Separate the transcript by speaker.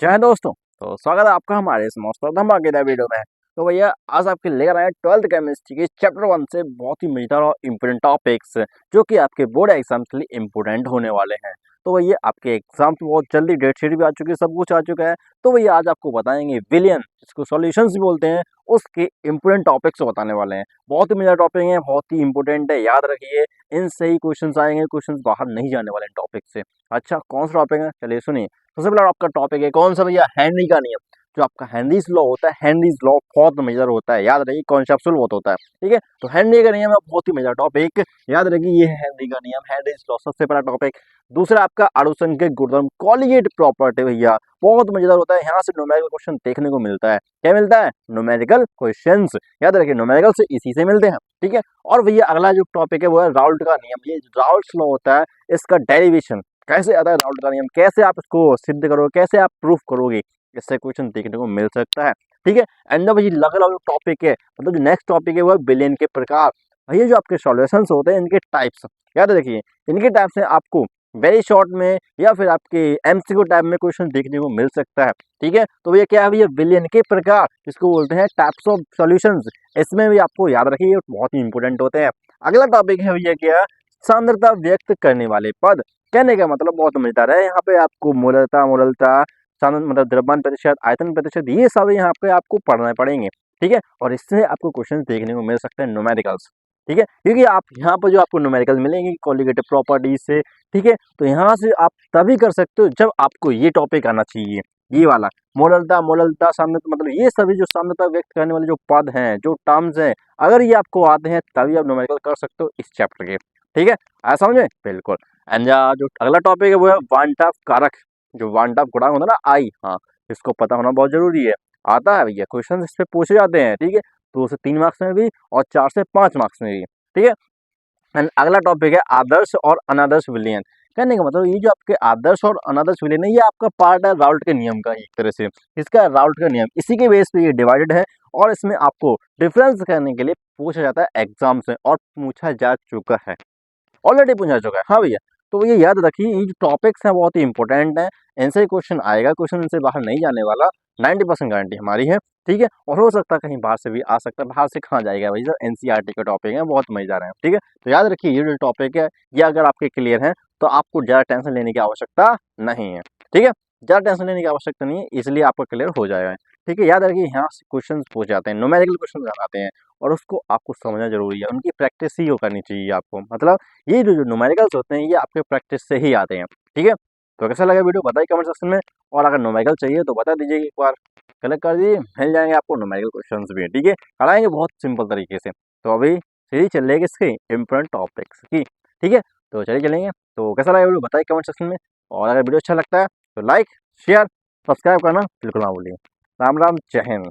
Speaker 1: जय हिंद दोस्तों। तो स्वागत है आपका हमारे इस मस्त और धमाकेदार वीडियो में। तो भैया आज आपके लेकर आए 12th केमिस्ट्री के चैप्टर 1 से बहुत ही मजेदार और इम्पोर्टेंट टॉपिक्स जो कि आपके बोर्ड एग्जाम के लिए इम्पोर्टेंट होने वाले हैं। तो भैया आपके एग्जाम तो बहुत जल्दी डेट शीट भी आ चुकी है, सब कुछ आ चुका है। तो भैया आज आपको बताएंगे विलियन, जिसको सॉल्यूशंस भी बोलते हैं, उसके इम्पोर्टेंट टॉपिक्स बताने वाले हैं। बहुत ही मजेदार टॉपिक है, बहुत ही इंपॉर्टेंट है, याद रखिए। इनसे ही क्वेश्चन आएंगे, क्वेश्चन बाहर नहीं जाने वाले टॉपिक से। अच्छा, कौन सा टॉपिक है, चलिए सुनिए। सबसे पहला आपका टॉपिक है कौन सा भैया, हेनरी का नियम। जो आपका हेनरीज लॉ होता है, हेनरीज लॉ बहुत मेजर होता है, याद रखिए, कॉन्सेप्चुअल बहुत होता है। ठीक है, तो हेनरी का नियम है बहुत ही मेजर टॉपिक, याद रखिए ये है हेनरी का नियम, हेनरीज लॉ सबसे पहला टॉपिक। दूसरा आपका अड़ोसन के गुणधर्म, कॉलिगेट प्रॉपर्टी भैया बहुत मजेदार होता है। यहाँ से न्यूमेरिकल क्वेश्चन देखने को मिलता है। क्या मिलता है? न्यूमेरिकल क्वेश्चंस, याद रखिए न्यूमेरिकल से इसी से मिलते हैं। ठीक है, और भैया अगला जो टॉपिक है वो है राउल्ट का नियम। ये राउल्ट लॉ होता है, इसका डेरिवेशन कैसे आता है, राउल्ट का नियम कैसे आप इसको सिद्ध करोगे, कैसे आप प्रूफ करोगे, इससे क्वेश्चन देखने को मिल सकता है। ठीक है, एंड भाई अगला जो टॉपिक है, मतलब जो नेक्स्ट टॉपिक है वो है बिलियन के प्रकार। भैया जो आपके सॉल्यूशंस होते हैं इनके टाइप्स, याद रखिए इनके टाइप से आपको वेरी शॉर्ट में या फिर आपके एमसीक्यू टाइप में क्वेश्चन देखने को मिल सकता है। ठीक है, तो भैया क्या है भैया, बिलियन के प्रकार, जिसको बोलते हैं टाइप्स ऑफ सॉल्यूशंस। इसमें भी आपको याद रखिए बहुत ही इंपॉर्टेंट होते हैं। अगला टॉपिक है भैया क्या, सांद्रता व्यक्त करने वाले पद। कहने का मतलब बहुत मजेदार है। यहाँ पे आपको मोलरता, मोलरता, मतलब द्रव्यमान प्रतिशत, आयतन प्रतिशत, ये सब यहाँ पे आपको पढ़ना पड़ेंगे। ठीक है, और इससे आपको क्वेश्चन देखने को मिल सकते हैं न्यूमेरिकल्स। ठीक है, क्योंकि आप यहाँ पर जो आपको न्यूमेरिकल मिलेंगे कॉलिगेटिव प्रॉपर्टीज से। ठीक है, तो यहाँ से आप तभी कर सकते हो जब आपको ये टॉपिक आना चाहिए, ये वाला मोलरता, मोलरता साम्यता, मतलब ये सभी जो साम्यता व्यक्त करने वाले जो पद हैं, जो टर्म्स हैं, अगर ये आपको आते हैं तभी आप न्यूमेरिकल कर सकते हो इस चैप्टर के। ठीक है, आया समझे? बिल्कुल। एंड जो अगला टॉपिक है वो है वांटाफ कारक। जो वांटाफ गुणांक होता है ना, आई, हाँ, इसको पता होना बहुत जरूरी है। आता है भैया, क्वेश्चन इस पे पूछे जाते हैं। ठीक है, 2 से 3 मार्क्स में भी और 4 से 5 मार्क्स में भी। ठीक है, एंड अगला टॉपिक है आदर्श और अनादर्श विलयन। कहने का मतलब ये जो आपके आदर्श और अनादर्श विलयन है, ये आपका पार्ट है राउल्ट के नियम का, एक तरह से इसका राउल्ट का नियम, इसी के बेस पे ये डिवाइडेड है। और इसमें आपको डिफरेंस करने के लिए पूछा जाता है एग्जाम से, और पूछा जा चुका है, ऑलरेडी पूछा चुका है। हाँ भैया, तो ये याद रखिए ये जो टॉपिक्स हैं बहुत ही इंपॉर्टेंट हैं, इनसे क्वेश्चन आएगा, क्वेश्चन इनसे बाहर नहीं जाने वाला, 90% गारंटी हमारी है। ठीक है, और हो सकता है कहीं बाहर से भी आ सकता है, बाहर से कहाँ जाएगा भाई, सर एनसीईआरटी के टॉपिक है, बहुत मजेदार है। ठीक है, तो याद रखिए ये जो टॉपिक है, ये अगर आपके क्लियर है तो आपको ज़्यादा टेंशन लेने की आवश्यकता नहीं है। ठीक है, ज़्यादा टेंशन लेने की आवश्यकता नहीं है, इसलिए आपका क्लियर हो जाएगा। ठीक है, याद रखिए यहाँ से क्वेश्चन पूछ जाते हैं, न्यूमेरिकल क्वेश्चन आते हैं, और उसको आपको समझना जरूरी है, उनकी प्रैक्टिस ही करनी चाहिए आपको। मतलब ये जो न्यूमेरिकल्स होते हैं ये आपके प्रैक्टिस से ही आते हैं। ठीक है, तो कैसा लगा वीडियो बताइए कमेंट सेक्शन में, और अगर न्यूमेरिकल चाहिए तो बता दीजिए, एक बार कलेक्ट कर दीजिए, मिल जाएंगे आपको न्यूमेरिकल क्वेश्चंस भी। ठीक है, कराएंगे बहुत सिंपल तरीके से। तो अभी सीरीज चल रही है किसकी, इम्पोर्टेंट टॉपिक्स की। ठीक है, तो चलिए चलेंगे। तो कैसा लगा वीडियो बताइए कमेंट सेक्शन में, और अगर वीडियो अच्छा लगता है तो लाइक, शेयर, सब्सक्राइब करना बिल्कुल ना भूलिए। राम राम, जय हिंद।